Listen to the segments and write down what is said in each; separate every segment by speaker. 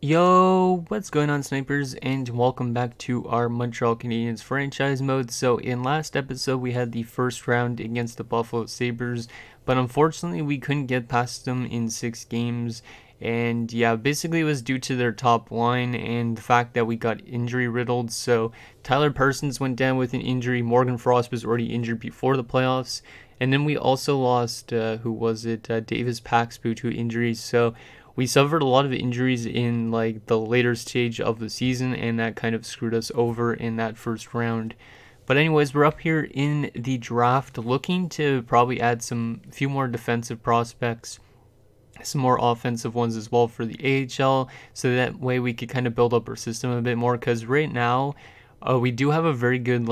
Speaker 1: Yo, what's going on, snipers, and welcome back to our Montreal Canadiens franchise mode. So in last episode we had the first round against the Buffalo Sabres, but unfortunately we couldn't get past them in 6 games. And yeah, basically it was due to their top line and the fact that we got injury riddled. So Tyler Parsons went down with an injury, Morgan Frost was already injured before the playoffs, and then we also lost, Davis Paxboot to injuries. So we suffered a lot of injuries in like the later stage of the season, and that kind of screwed us over in that first round. But anyways, we're up here in the draft looking to probably add some few more defensive prospects, some more offensive ones as well for the AHL, so that way we could kind of build up our system a bit more, because right now we do have a very good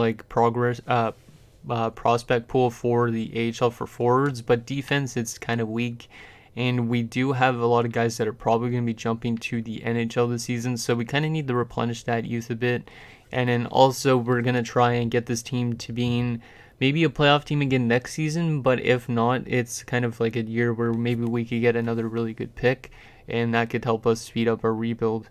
Speaker 1: prospect pool for the AHL for forwards, but defense it's kind of weak. And we do have a lot of guys that are probably going to be jumping to the NHL this season, so we kind of need to replenish that youth a bit. And then also we're going to try and get this team to being maybe a playoff team again next season, but if not, it's kind of like a year where maybe we could get another really good pick, and that could help us speed up our rebuild.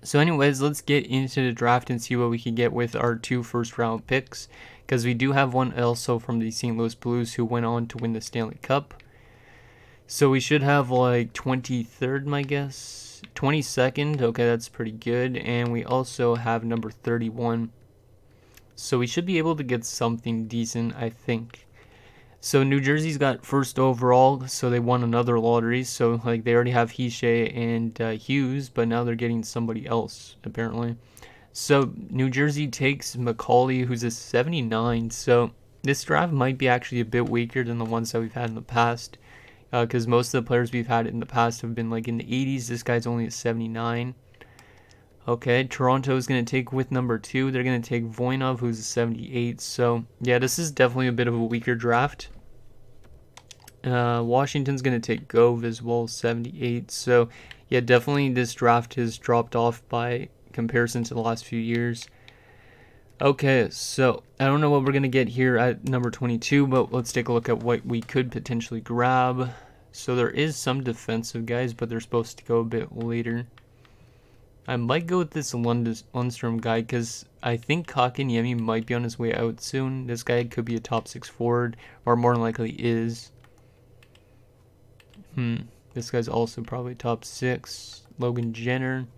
Speaker 1: So anyways, let's get into the draft and see what we can get with our 2 first-round picks, because we do have one also from the St. Louis Blues who went on to win the Stanley Cup. So we should have like 23rd, my guess. 22nd, okay, that's pretty good. And we also have number 31. So we should be able to get something decent, I think. So New Jersey's got first overall, so they won another lottery. So like they already have Hischier and Hughes, but now they're getting somebody else, apparently. So New Jersey takes McCauley, who's a 79. So this draft might be actually a bit weaker than the ones that we've had in the past, because most of the players we've had in the past have been like in the 80s. This guy's only a 79. Okay, Toronto is going to take with number 2. They're going to take Voinov, who's a 78. So, yeah, this is definitely a bit of a weaker draft. Washington's going to take Gove as well, 78. So, yeah, definitely this draft has dropped off by comparison to the last few years. Okay, so I don't know what we're going to get here at number 22, but let's take a look at what we could potentially grab. So there is some defensive guys, but they're supposed to go a bit later. I might go with this Lundstrom guy, because I think Kotkaniemi might be on his way out soon. This guy could be a top 6 forward, or more than likely is. This guy's also probably top 6. Logan Jenner.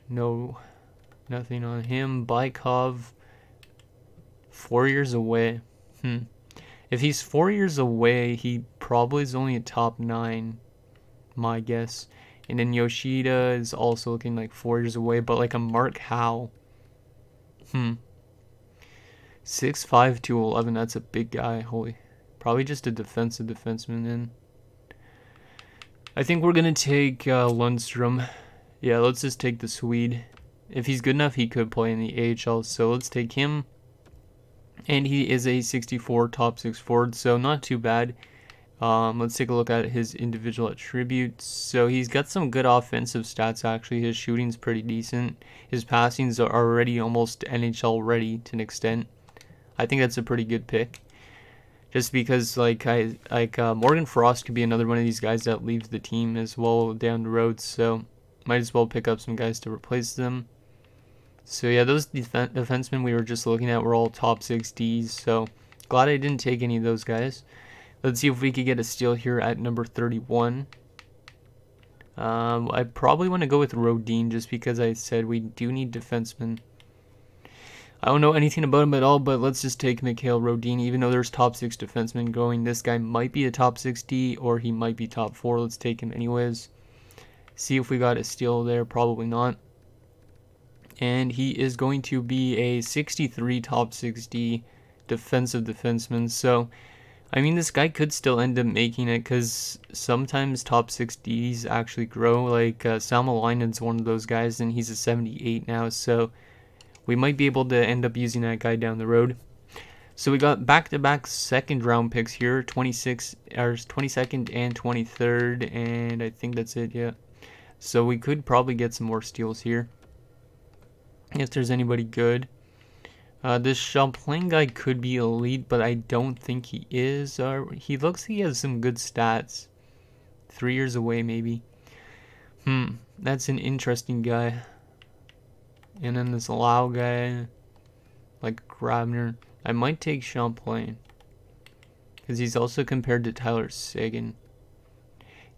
Speaker 1: No. Nothing on him. Bykov, 4 years away. If he's 4 years away, he probably is only a top 9, my guess. And then Yoshida is also looking like 4 years away, but like a Mark Howe. 6'5", 211, that's a big guy. Holy. Probably just a defensive defenseman then. I think we're going to take Lundstrom. Yeah, let's just take the Swede. If he's good enough, he could play in the AHL, so let's take him. And he is a 64 top 6 forward, so not too bad. Let's take a look at his individual attributes. So he's got some good offensive stats, actually. His shooting's pretty decent. His passings are already almost NHL ready to an extent. I think that's a pretty good pick. Just because Morgan Frost could be another one of these guys that leaves the team as well down the road, so might as well pick up some guys to replace them. So yeah, those defensemen we were just looking at were all top 6 Ds, so glad I didn't take any of those guys. Let's see if we could get a steal here at number 31. I probably want to go with Rodin, just because I said we do need defensemen. I don't know anything about him at all, but let's just take Mikhail Rodin. Even though there's top 6 defensemen going, this guy might be a top 6 D, or he might be top 4. Let's take him anyways. See if we got a steal there. Probably not. And he is going to be a 63 top 6D defensive defenseman. So, I mean, this guy could still end up making it, because sometimes top 6Ds actually grow. Like, Salmelainen's one of those guys, and he's a 78 now. So, we might be able to end up using that guy down the road. So, we got back-to-back second-round picks here, 22nd and 23rd, and I think that's it, yeah. So, we could probably get some more steals here, if there's anybody good. This Champlain guy could be elite, but I don't think he is. He looks like he has some good stats. 3 years away, maybe. That's an interesting guy. And then this Lau guy, like Grabner. I might take Champlain, because he's also compared to Tyler Seguin.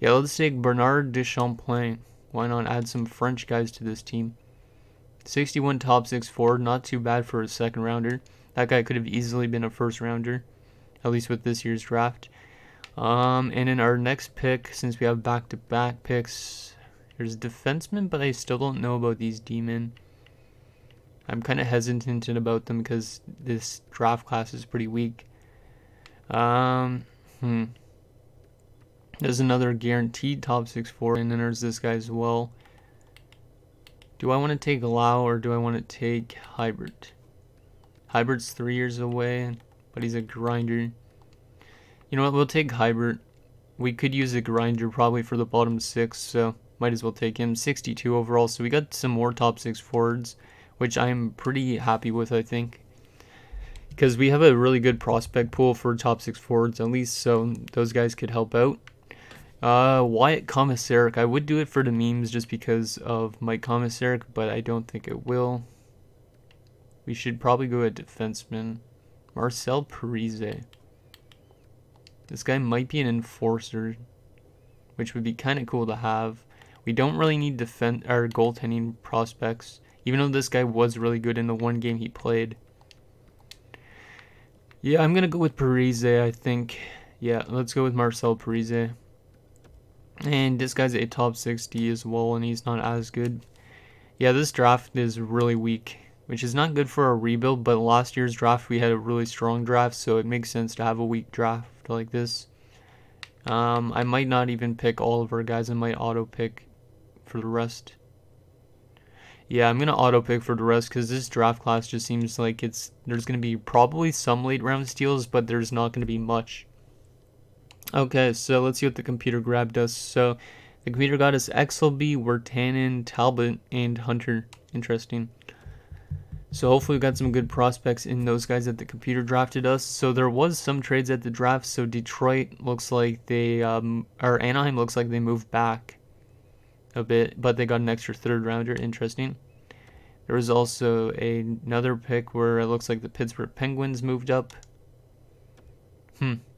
Speaker 1: Yeah, let's take Bernard de Champlain. Why not add some French guys to this team? 61 top 6 forward, not too bad for a second rounder. That guy could have easily been a first rounder, at least with this year's draft. And in our next pick, since we have back-to-back picks, there's defensemen, but I still don't know about these D-men. I'm kind of hesitant about them because this draft class is pretty weak. There's another guaranteed top 6 forward, and then there's this guy as well. Do I want to take Lau or do I want to take Hybrid? Hybrid's 3 years away, but he's a grinder. You know what, we'll take Hybrid. We could use a grinder probably for the bottom 6, so might as well take him. 62 overall, so we got some more top 6 forwards, which I'm pretty happy with, I think. Because we have a really good prospect pool for top 6 forwards at least, so those guys could help out. Wyatt Komisarek, I would do it for the memes just because of Mike Komisarek, but I don't think it will. We should probably go a defenseman. Marcel Parise. This guy might be an enforcer, which would be kind of cool to have. We don't really need goaltending prospects, even though this guy was really good in the one game he played. Yeah, I'm going to go with Parise, I think. Yeah, let's go with Marcel Parise. And this guy's a top 60 as well, and he's not as good. Yeah, this draft is really weak, which is not good for a rebuild, but last year's draft we had a really strong draft, so it makes sense to have a weak draft like this. I might not even pick all of our guys. I might auto pick for the rest. Yeah, I'm gonna auto pick for the rest because this draft class just seems like there's gonna be probably some late round steals, but there's not gonna be much. Okay, so let's see what the computer grabbed us. So the computer got us Exelby, Wirtanen, Talbot, and Hunter. Interesting. So hopefully we got some good prospects in those guys that the computer drafted us. So there was some trades at the draft. So Detroit looks like they, or Anaheim looks like they moved back a bit, but they got an extra third rounder. Interesting. There was also another pick where it looks like the Pittsburgh Penguins moved up.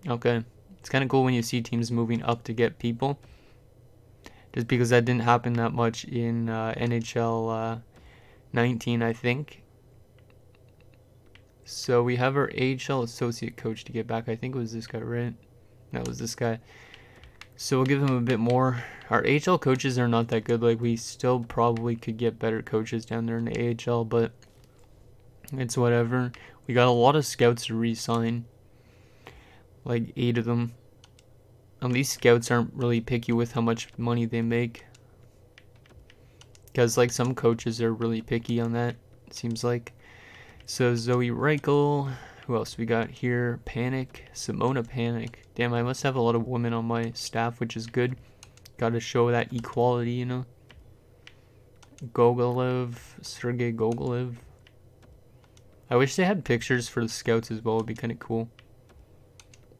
Speaker 1: Okay. It's kind of cool when you see teams moving up to get people. Just because that didn't happen that much in NHL 19, I think. So we have our AHL associate coach to get back. I think it was this guy, right? That was this guy. So we'll give him a bit more. Our AHL coaches are not that good. Like, we still probably could get better coaches down there in the AHL, but it's whatever. We got a lot of scouts to re-sign. Like 8 of them. And these scouts aren't really picky with how much money they make. Because like some coaches are really picky on that, it seems like. So Zoe Reichel, who else we got here? Panic, Simona Panic. Damn, I must have a lot of women on my staff, which is good. Got to show that equality, you know. Gogolev, Sergei Gogolev. I wish they had pictures for the scouts as well. It'd be kind of cool.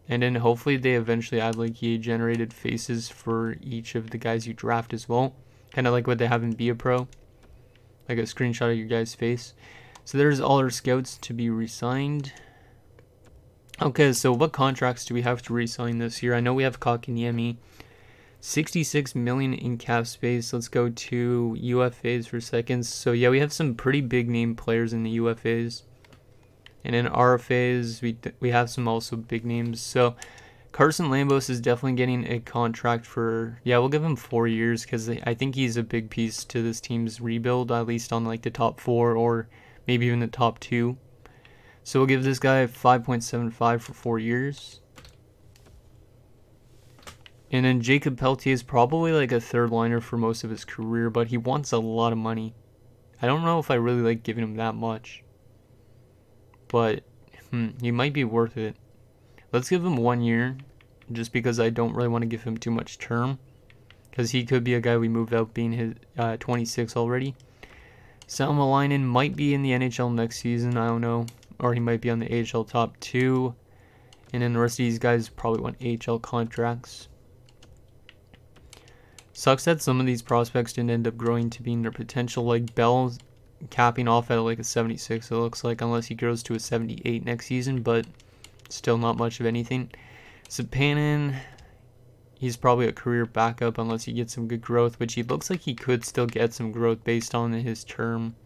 Speaker 1: And then hopefully they eventually add like EA generated faces for each of the guys you draft as well. Kind of like what they have in Be a Pro. Like a screenshot of your guy's face. So there's all our scouts to be re-signed. Okay, so what contracts do we have to re-sign this year? I know we have Kakaniemi. 66 million in cap space. Let's go to UFAs for seconds. So yeah, we have some pretty big name players in the UFAs. And in RFAs, we have some also big names. So Carson Lambos is definitely getting a contract for, yeah, we'll give him 4 years because I think he's a big piece to this team's rebuild, at least on like the top 4 or maybe even the top 2. So we'll give this guy 5.75 for 4 years. And then Jacob Pelletier is probably like a third liner for most of his career, but he wants a lot of money. I don't know if I really like giving him that much. But he might be worth it. Let's give him 1 year, just because I don't really want to give him too much term, because he could be a guy we move out being his 26 already. Salmelainen might be in the NHL next season, I don't know, or he might be on the AHL top 2, and then the rest of these guys probably want AHL contracts. Sucks that some of these prospects didn't end up growing to being their potential, like Bell capping off at like a 76, it looks like, unless he grows to a 78 next season, but still not much of anything. Zapanin, he's probably a career backup unless he gets some good growth, which he looks like he could still get some growth based on his term.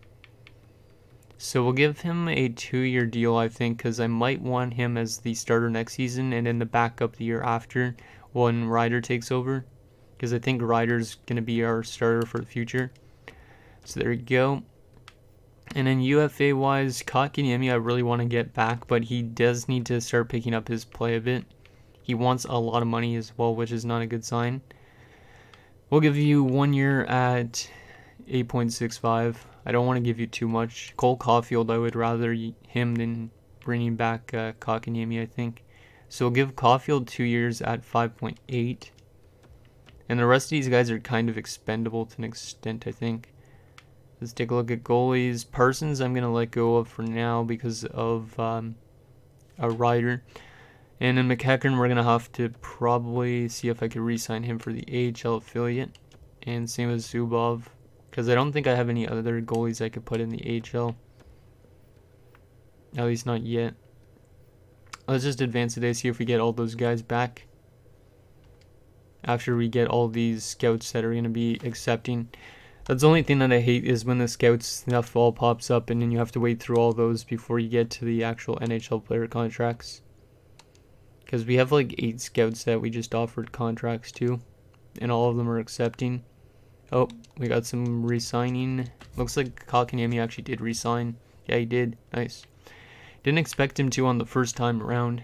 Speaker 1: So we'll give him a 2-year deal, I think, because I might want him as the starter next season and then the backup the year after when Ryder takes over, because I think Ryder's going to be our starter for the future. So there you go. And then UFA-wise, Kotkaniemi I really want to get back, but he does need to start picking up his play a bit. He wants a lot of money as well, which is not a good sign. We'll give you 1 year at 8.65. I don't want to give you too much. Cole Caulfield, I would rather him than bringing back Kotkaniemi, I think. So we'll give Caulfield 2 years at 5.8. And the rest of these guys are kind of expendable to an extent, I think. Let's take a look at goalies. Parsons I'm going to let go of for now because of a Ryder. And then McEachern, we're going to have to probably see if I could re-sign him for the AHL affiliate. And same as Zubov, because I don't think I have any other goalies I could put in the AHL. At least not yet. Let's just advance today, see if we get all those guys back. After we get all these scouts that are going to be accepting. That's the only thing that I hate is when the scouts stuff all pops up and then you have to wait through all those before you get to the actual NHL player contracts. Because we have like 8 scouts that we just offered contracts to, and all of them are accepting. Oh, we got some re-signing. Looks like Kotkaniemi actually did re-sign. Yeah, he did. Nice. Didn't expect him to on the first time around.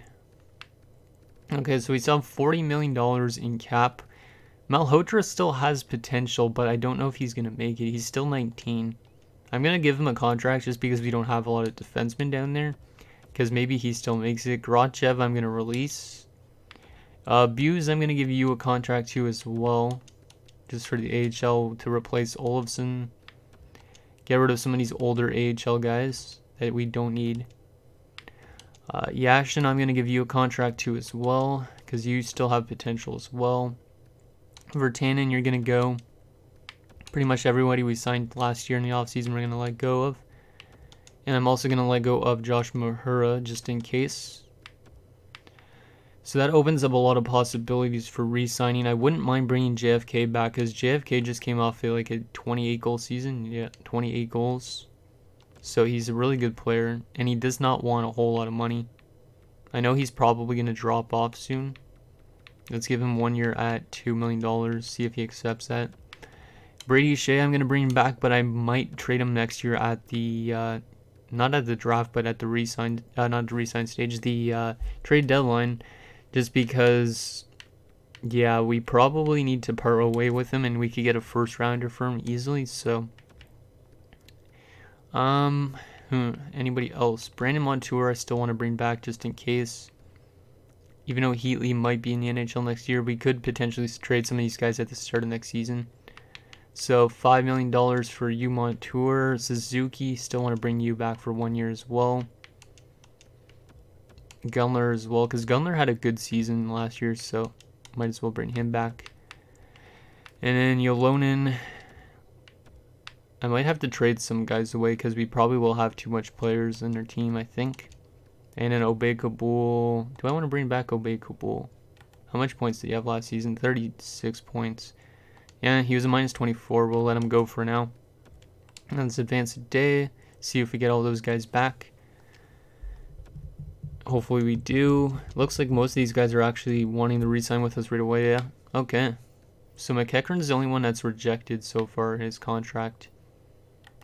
Speaker 1: Okay, so we still have $40 million in cap. Malhotra still has potential, but I don't know if he's going to make it. He's still 19. I'm going to give him a contract just because we don't have a lot of defensemen down there. Because maybe he still makes it. Grachev I'm going to release. Buse I'm going to give you a contract too as well. Just for the AHL to replace Olofsson. Get rid of some of these older AHL guys that we don't need. Yashin I'm going to give you a contract too as well. Because you still have potential as well. Virtanen you're going to go. Pretty much everybody we signed last year in the offseason we're going to let go of. And I'm also going to let go of Josh Mahura just in case. So that opens up a lot of possibilities for re-signing. I wouldn't mind bringing JFK back because JFK just came off like a 28 goal season. Yeah, 28 goals. So he's a really good player and he does not want a whole lot of money. I know he's probably going to drop off soon. Let's give him 1 year at $2 million. See if he accepts that. Brady Shea I'm going to bring him back, but I might trade him next year at the... not at the draft, but at the re-sign, not the re-sign stage, the trade deadline, just because, yeah, we probably need to part away with him, and we could get a first rounder for him easily. So, anybody else? Brandon Montour, I still want to bring back just in case. Even though Heatley might be in the NHL next year, we could potentially trade some of these guys at the start of next season. So $5 million for you, Montour. Suzuki, still want to bring you back for 1 year as well. Gunler as well, because Gunler had a good season last year, so might as well bring him back. And then Yolonen, I might have to trade some guys away because we probably will have too much players in their team, I think. And then Obey Kabul. Do I want to bring back Obey Kabul? How much points did he have last season? 36 points. Yeah, he was a minus 24. We'll let him go for now. Let's advance a day. See if we get all those guys back. Hopefully we do. Looks like most of these guys are actually wanting to re-sign with us right away. Yeah. Okay. So McEachern is the only one that's rejected so far his contract.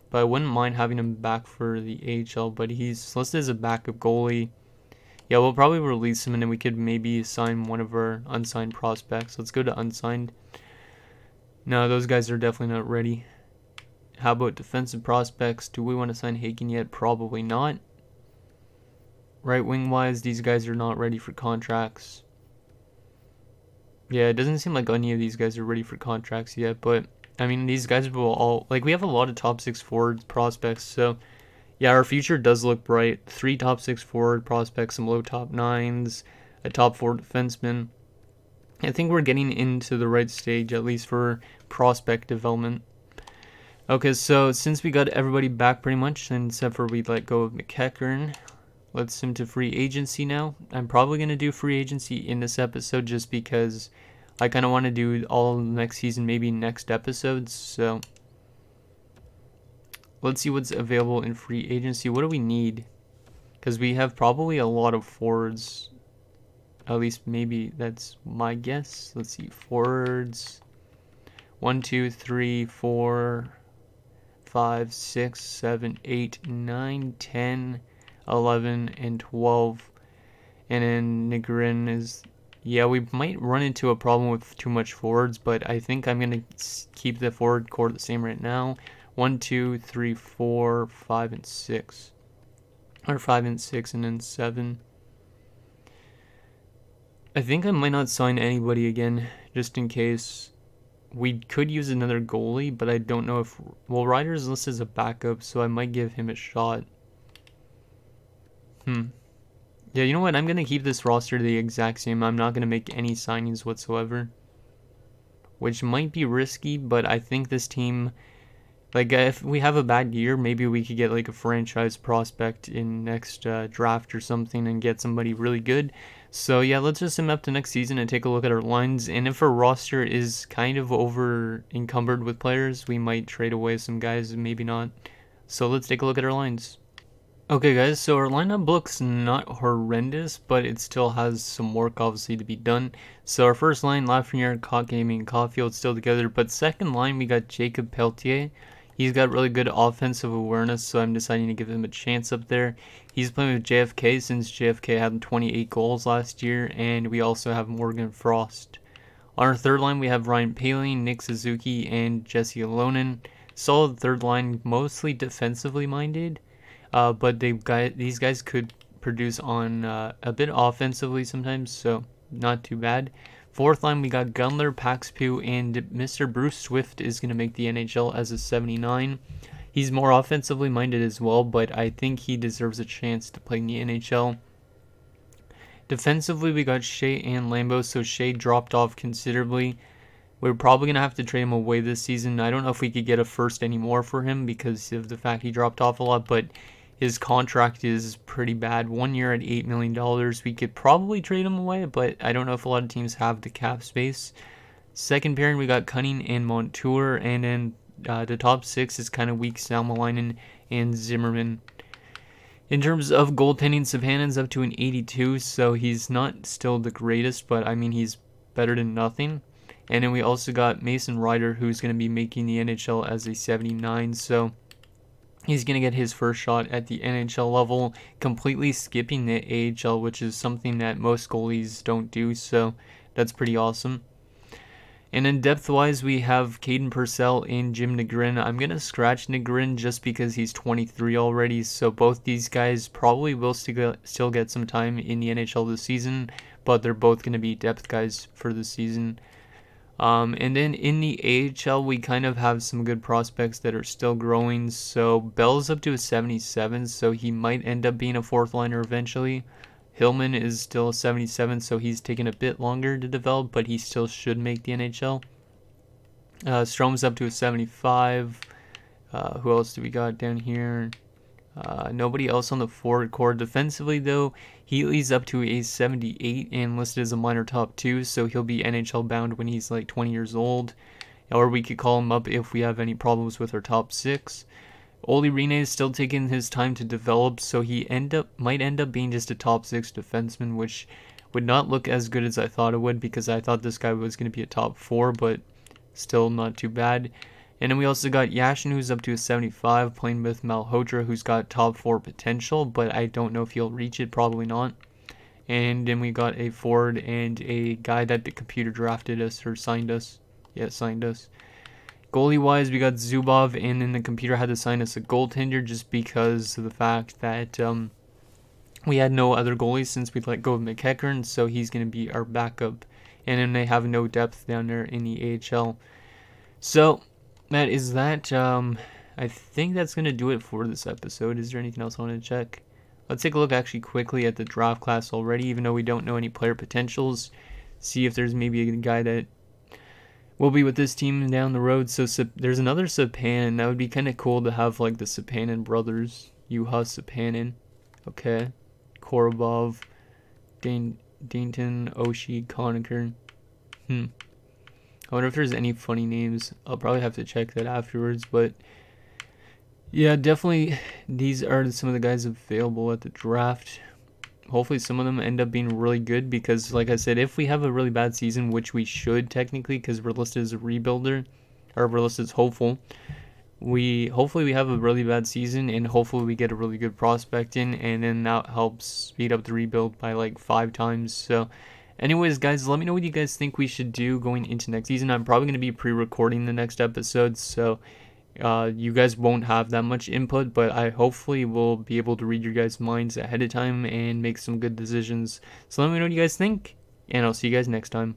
Speaker 1: But I wouldn't mind having him back for the AHL. But he's listed as a backup goalie. Yeah, we'll probably release him and then we could maybe sign one of our unsigned prospects. Let's go to unsigned. No, those guys are definitely not ready. How about defensive prospects? Do we want to sign Haken yet? Probably not. Right wing wise, these guys are not ready for contracts. Yeah, it doesn't seem like any of these guys are ready for contracts yet, but I mean, these guys will all, like, we have a lot of top 6 forward prospects, so yeah, our future does look bright. 3 top 6 forward prospects, some low top 9s, a top 4 defenseman. I think we're getting into the right stage, at least for prospect development. Okay, so since we got everybody back pretty much, except for we let go of McEachern, let's sim to free agency now. I'm probably going to do free agency in this episode just because I kind of want to do all next season, maybe next episodes. So let's see what's available in free agency. What do we need? Because we have probably a lot of forwards. At least maybe that's my guess. Let's see, forwards. 1, 2, 3, 4, 5, 6, 7, 8, 9, 10, 11, and 12. And then Nigrin is... Yeah, we might run into a problem with too much forwards, but I think I'm going to keep the forward core the same right now. 1, 2, 3, 4, 5, and 6. Or 5 and 6, and then 7. I think I might not sign anybody again, just in case. We could use another goalie, but I don't know if... Well, Ryder's listed as a backup, so I might give him a shot. Yeah, you know what? I'm going to keep this roster the exact same. I'm not going to make any signings whatsoever. Which might be risky, but I think this team... Like, if we have a bad year, maybe we could get, like, a franchise prospect in next draft or something and get somebody really good. So, yeah, let's just sim up to next season and take a look at our lines. And if our roster is kind of over-encumbered with players, we might trade away some guys, maybe not. So, let's take a look at our lines. Okay, guys, so our lineup looks not horrendous, but it still has some work, obviously, to be done. So, our first line, Lafreniere, Kotkaniemi, and Caulfield still together. But second line, we got Jacob Pelletier. He's got really good offensive awareness, so I'm deciding to give him a chance up there. He's playing with JFK since JFK had 28 goals last year, and we also have Morgan Frost. On our third line, we have Ryan Poehling, Nick Suzuki, and Jesse Alonen. Solid third line, mostly defensively minded, but these guys could produce on a bit offensively sometimes, so not too bad. Fourth line, we got Gunler, Paxpu, and Mr. Bruce Swift is going to make the NHL as a 79. He's more offensively minded as well, but I think he deserves a chance to play in the NHL. Defensively, we got Shea and Lambeau, so Shea dropped off considerably. We're probably going to have to trade him away this season. I don't know if we could get a first anymore for him because of the fact he dropped off a lot, but his contract is pretty bad. 1 year at $8 million. We could probably trade him away, but I don't know if a lot of teams have the cap space. Second pairing, we got Cunning and Montour, and then the top six is kind of weak. Salmelainen and Zimmerman. In terms of goaltending, Savannah's up to an 82, so he's not still the greatest, but I mean he's better than nothing. And then we also got Mason Ryder, who's going to be making the NHL as a 79, so he's going to get his first shot at the NHL level, completely skipping the AHL, which is something that most goalies don't do, so that's pretty awesome. And then depth-wise, we have Caden Purcell and Jim Nigrin. I'm going to scratch Nigrin just because he's 23 already, so both these guys probably will still get some time in the NHL this season, but they're both going to be depth guys for the season. And then in the AHL, we kind of have some good prospects that are still growing. So Bell's up to a 77, so he might end up being a fourth liner eventually. Hillman is still a 77, so he's taken a bit longer to develop, but he still should make the NHL. Strom's up to a 75. Who else do we got down here? Nobody else on the forward core. Defensively, though, Healy's up to a 78 and listed as a minor top 2, so he'll be NHL bound when he's like 20 years old. Or we could call him up if we have any problems with our top 6. Olli Rinne is still taking his time to develop, so he might end up being just a top 6 defenseman, which would not look as good as I thought it would, because I thought this guy was going to be a top 4, but still not too bad. And then we also got Yashin, who's up to a 75, playing with Malhotra, who's got top 4 potential, but I don't know if he'll reach it, probably not. And then we got a forward and a guy that the computer drafted us, or signed us. Yeah, signed us. Goalie-wise, we got Zubov, and then the computer had to sign us a goaltender just because of the fact that we had no other goalies since we let go of McEachern, so he's going to be our backup. And then they have no depth down there in the AHL. So that is that. I think that's going to do it for this episode. Is there anything else I want to check? Let's take a look actually quickly at the draft class already, even though we don't know any player potentials. see if there's maybe a guy that will be with this team down the road. So there's another Sapanen. That would be kind of cool to have like the Sapanen brothers. Juha Sapanen. Okay. Korobov. Dainton, Oshie, Conacher. I wonder if there's any funny names. I'll probably have to check that afterwards, but yeah, definitely these are some of the guys available at the draft. Hopefully some of them end up being really good, because like I said, if we have a really bad season, which we should technically, because we're listed as a rebuilder, or we're listed as hopeful, hopefully we have a really bad season, and hopefully we get a really good prospect in, and then that helps speed up the rebuild by like 5 times. So anyways, guys, let me know what you guys think we should do going into next season. I'm probably going to be pre-recording the next episode, so you guys won't have that much input, but I hopefully will be able to read your guys' minds ahead of time and make some good decisions. So let me know what you guys think, and I'll see you guys next time.